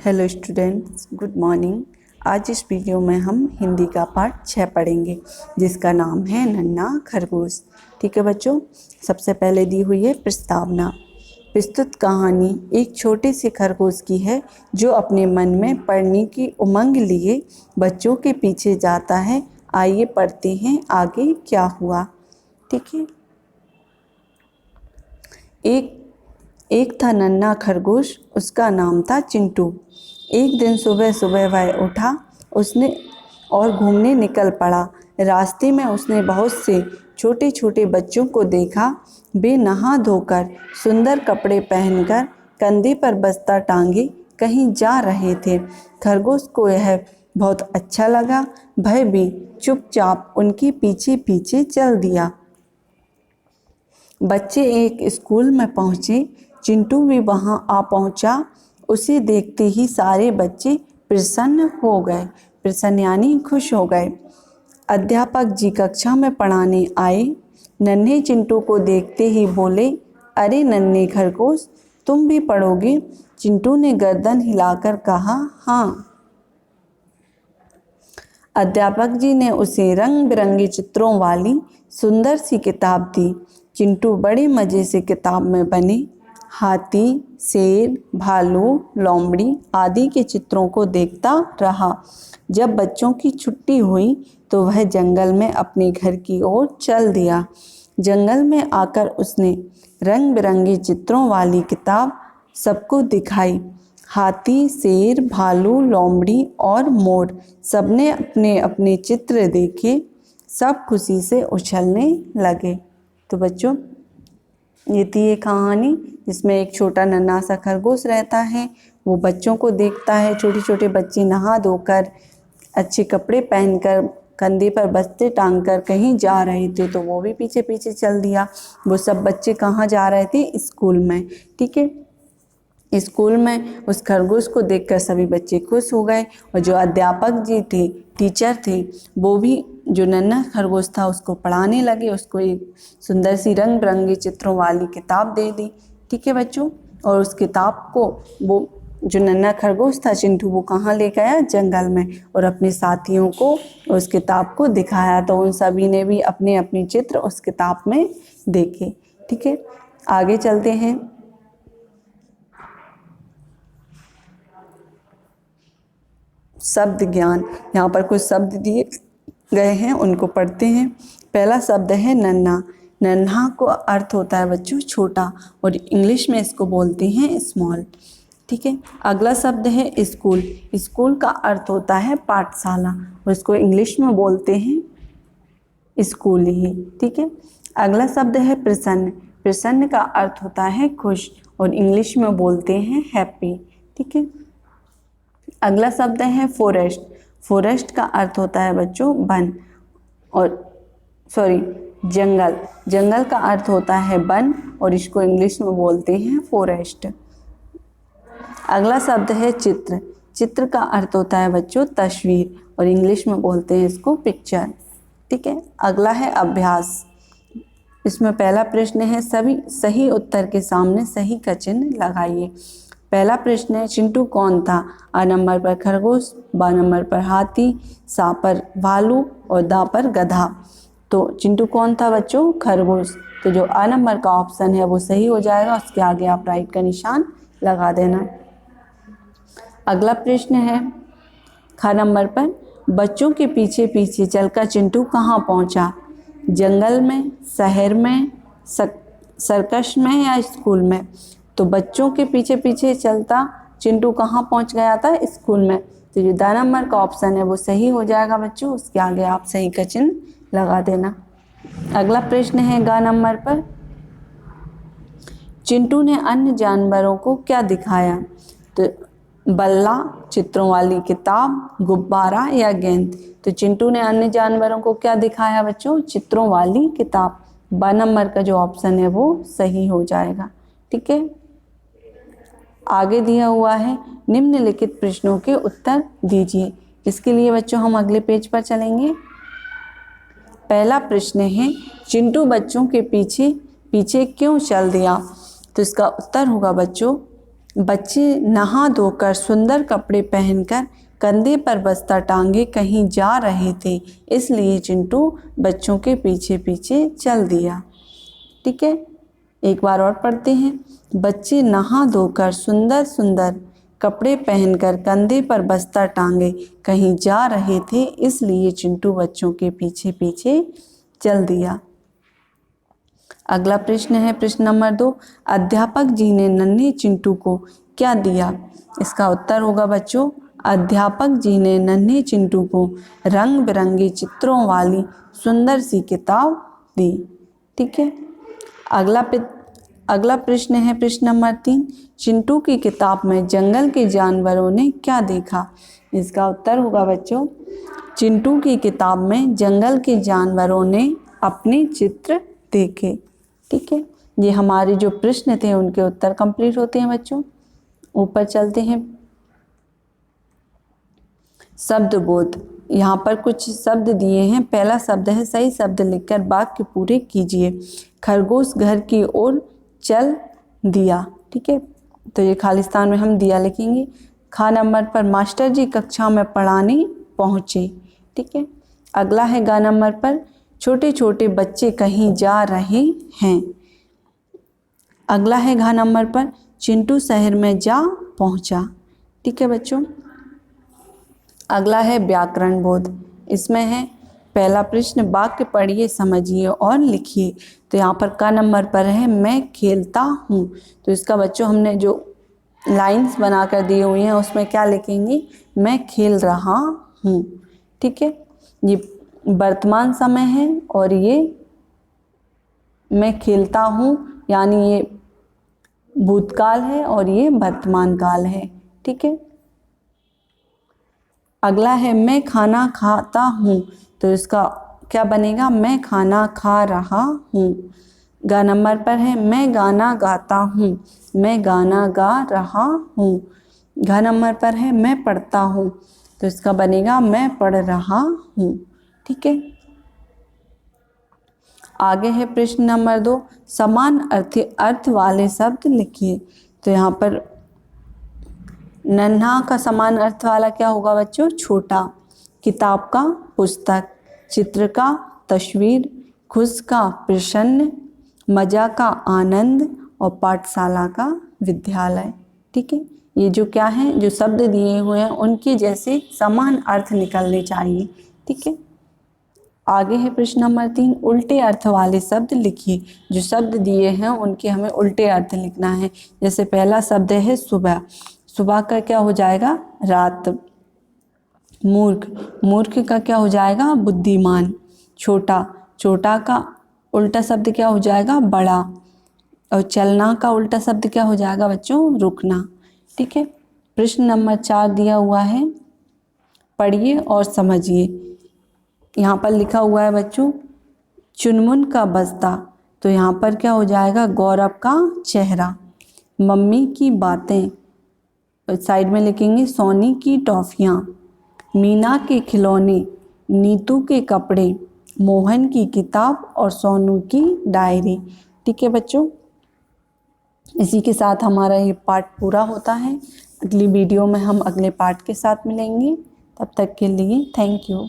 Hello students, good morning. आज इस video में हम हिंदी का पाठ 6 पढ़ेंगे जिसका नाम है नन्हा खरगोश। ठीक है बच्चों, सबसे पहले दी हुई है प्रस्तावना। प्रस्तुत कहानी एक छोटे से खरगोश की है जो अपने मन में पढ़ने की उमंग लिए बच्चों के पीछे जाता है। आइए पढ़ते हैं आगे क्या हुआ। ठीक है। एक था नन्हा खरगोश, उसका नाम था चिंटू। एक दिन सुबह सुबह वह उठा उसने और घूमने निकल पड़ा। रास्ते में उसने बहुत से छोटे छोटे बच्चों को देखा। वे नहा धोकर सुंदर कपड़े पहनकर कंधे पर बस्ता टांगे कहीं जा रहे थे। खरगोश को यह बहुत अच्छा लगा। वह भी चुपचाप उनके पीछे पीछे चल दिया। बच्चे एक स्कूल में पहुँचे। चिंटू भी वहां आ पहुंचा। उसे देखते ही सारे बच्चे प्रसन्न हो गए। प्रसन्न यानी खुश हो गए। अध्यापक जी कक्षा में पढ़ाने आए। नन्हे चिंटू को देखते ही बोले, अरे नन्हे खरगोश, तुम भी पढ़ोगे? चिंटू ने गर्दन हिलाकर कहा, हाँ। अध्यापक जी ने उसे रंग बिरंगे चित्रों वाली सुंदर सी किताब दी। चिंटू बड़े मज़े से किताब में बने हाथी, शेर, भालू, लोमड़ी आदि के चित्रों को देखता रहा। जब बच्चों की छुट्टी हुई तो वह जंगल में अपने घर की ओर चल दिया। जंगल में आकर उसने रंग बिरंगे चित्रों वाली किताब सबको दिखाई। हाथी, शेर, भालू, लोमड़ी और मोर सबने अपने अपने चित्र देखे। सब खुशी से उछलने लगे। तो बच्चों, ये थी ये कहानी जिसमें एक छोटा नन्हा सा खरगोश रहता है। वो बच्चों को देखता है। छोटे छोटे बच्चे नहा धोकर अच्छे कपड़े पहनकर कंधे पर बस्ते टांगकर कहीं जा रहे थे तो वो भी पीछे पीछे चल दिया। वो सब बच्चे कहाँ जा रहे थे? स्कूल में। ठीक है। स्कूल में उस खरगोश को देखकर सभी बच्चे खुश हो गए और जो अध्यापक जी थे, टीचर थे, वो भी जो नन्हा खरगोश था उसको पढ़ाने लगे। उसको एक सुंदर सी रंग बिरंगी चित्रों वाली किताब दे दी। ठीक है बच्चों। और उस किताब को वो जो नन्हा खरगोश था चिंटू, वो कहाँ ले गया? जंगल में, और अपने साथियों को उस किताब को दिखाया। तो उन सभी ने भी अपने अपने चित्र उस किताब में देखे। ठीक है, आगे चलते हैं। शब्द ज्ञान, यहाँ पर कुछ शब्द दिए गए हैं, उनको पढ़ते हैं। पहला शब्द है नन्हा। नन्हा को अर्थ होता है बच्चों छोटा, और इंग्लिश में इसको बोलते हैं स्मॉल। ठीक है। अगला शब्द है स्कूल। स्कूल का अर्थ होता है पाठशाला, और इसको इंग्लिश में बोलते हैं स्कूल ही। ठीक है। अगला शब्द है प्रसन्न। प्रसन्न का अर्थ होता है खुश, और इंग्लिश में बोलते हैं हैप्पी। ठीक है। अगला शब्द है फॉरेस्ट। फॉरेस्ट का अर्थ होता है बच्चों वन, और जंगल। जंगल का अर्थ होता है वन, और इसको इंग्लिश में बोलते हैं फॉरेस्ट। अगला शब्द है चित्र। चित्र का अर्थ होता है बच्चों तस्वीर, और इंग्लिश में बोलते हैं इसको पिक्चर। ठीक है। अगला है अभ्यास। इसमें पहला प्रश्न है, सभी सही उत्तर के सामने सही का चिन्ह लगाइए। पहला प्रश्न है, चिंटू कौन था? आ नंबर पर खरगोश, बा नंबर पर हाथी, सा पर भालू और दा पर गधा। तो चिंटू कौन था बच्चों? खरगोश। तो जो आ नंबर का ऑप्शन है वो सही हो जाएगा। उसके आगे आप राइट का निशान लगा देना। अगला प्रश्न है, खा नंबर पर, बच्चों के पीछे पीछे चलकर चिंटू कहाँ पहुँचा? जंगल में, शहर में, सर्कस में या स्कूल में? तो बच्चों के पीछे पीछे चलता चिंटू कहाँ पहुँच गया था? स्कूल में। तो जो दा नंबर का ऑप्शन है वो सही हो जाएगा बच्चों। उसके आगे आप सही का चिन्ह लगा देना। अगला प्रश्न है गा नंबर पर, चिंटू ने अन्य जानवरों को क्या दिखाया? तो बल्ला, चित्रों वाली किताब, गुब्बारा या गेंद? तो चिंटू ने अन्य जानवरों को क्या दिखाया बच्चों? चित्रों वाली किताब। बा नंबर का जो ऑप्शन है वो सही हो जाएगा। ठीक है। आगे दिया हुआ है, निम्नलिखित प्रश्नों के उत्तर दीजिए। इसके लिए बच्चों हम अगले पेज पर चलेंगे। पहला प्रश्न है, चिंटू बच्चों के पीछे पीछे क्यों चल दिया? तो इसका उत्तर होगा बच्चों, बच्चे नहा धोकर सुंदर कपड़े पहनकर कंधे पर बस्ता टांगे कहीं जा रहे थे, इसलिए चिंटू बच्चों के पीछे पीछे चल दिया। ठीक है, एक बार और पढ़ते हैं। बच्चे नहा धोकर सुंदर सुंदर कपड़े पहनकर कंधे पर बस्ता टांगे कहीं जा रहे थे, इसलिए चिंटू बच्चों के पीछे पीछे चल दिया। अगला प्रश्न है प्रश्न नंबर 2। अध्यापक जी ने नन्हे चिंटू को क्या दिया? इसका उत्तर होगा बच्चों, अध्यापक जी ने नन्हे चिंटू को रंग बिरंगे चित्रों वाली सुंदर सी किताब दी। ठीक है, अगला प्रश्न है प्रश्न नंबर 3। चिंटू की किताब में जंगल के जानवरों ने क्या देखा? इसका उत्तर होगा बच्चों, चिंटू की किताब में जंगल के जानवरों ने अपने चित्र देखे। ठीक है, ये हमारे जो प्रश्न थे उनके उत्तर कंप्लीट होते हैं बच्चों। ऊपर चलते हैं। शब्द बोध, यहाँ पर कुछ शब्द दिए हैं। पहला शब्द है सही शब्द लिखकर वाक्य पूरे कीजिए। खरगोश घर की ओर चल दिया। ठीक है, तो ये खाली स्थान में हम दिया लिखेंगे। खा नंबर पर मास्टर जी कक्षा में पढ़ाने पहुँचे। ठीक है, अगला है गा नंबर पर छोटे छोटे बच्चे कहीं जा रहे हैं। अगला है घा नंबर पर चिंटू शहर में जा पहुंचा। ठीक है बच्चों, अगला है व्याकरण बोध। इसमें है पहला प्रश्न, वाक्य पढ़िए समझिए और लिखिए। तो यहाँ पर का नंबर पर है मैं खेलता हूँ। तो इसका बच्चों हमने जो लाइंस बनाकर दिए हुए हैं उसमें क्या लिखेंगे, मैं खेल रहा हूँ। ठीक है, ये वर्तमान समय है और ये मैं खेलता हूँ यानी ये भूतकाल है और ये वर्तमान काल है। ठीक है, अगला है मैं खाना खाता हूँ। तो इसका क्या बनेगा, मैं खाना खा रहा हूँ। गा नंबर पर है मैं गाना गाता हूँ, मैं गाना गा रहा हूँ। घा नंबर पर है मैं पढ़ता हूँ। तो इसका बनेगा मैं पढ़ रहा हूँ। ठीक है, आगे है प्रश्न नंबर 2। समान अर्थ वाले शब्द लिखिए। तो यहाँ पर नन्हा का समान अर्थ वाला क्या होगा बच्चों, छोटा। किताब का पुस्तक, चित्र का तस्वीर, खुश का प्रसन्न, मजा का आनंद और पाठशाला का विद्यालय। ठीक है, ये जो क्या है, जो शब्द दिए हुए हैं उनके जैसे समान अर्थ निकलने चाहिए। ठीक है, आगे है प्रश्न नंबर 3। उल्टे अर्थ वाले शब्द लिखिए। जो शब्द दिए हैं उनके हमें उल्टे अर्थ लिखना है। जैसे पहला शब्द है सुबह, सुबह का क्या हो जाएगा, रात। मूर्ख, मूर्ख का क्या हो जाएगा, बुद्धिमान। छोटा, छोटा का उल्टा शब्द क्या हो जाएगा, बड़ा। और चलना का उल्टा शब्द क्या हो जाएगा बच्चों, रुकना। ठीक है, प्रश्न नंबर 4 दिया हुआ है, पढ़िए और समझिए। यहाँ पर लिखा हुआ है बच्चों चुनमुन का बस्ता। तो यहाँ पर क्या हो जाएगा, गौरव का चेहरा। मम्मी की बातें, साइड में लिखेंगे सोनी की टॉफियाँ। मीना के खिलौने, नीतू के कपड़े, मोहन की किताब और सोनू की डायरी। ठीक है बच्चों, इसी के साथ हमारा ये पार्ट पूरा होता है। अगली वीडियो में हम अगले पार्ट के साथ मिलेंगे। तब तक के लिए थैंक यू।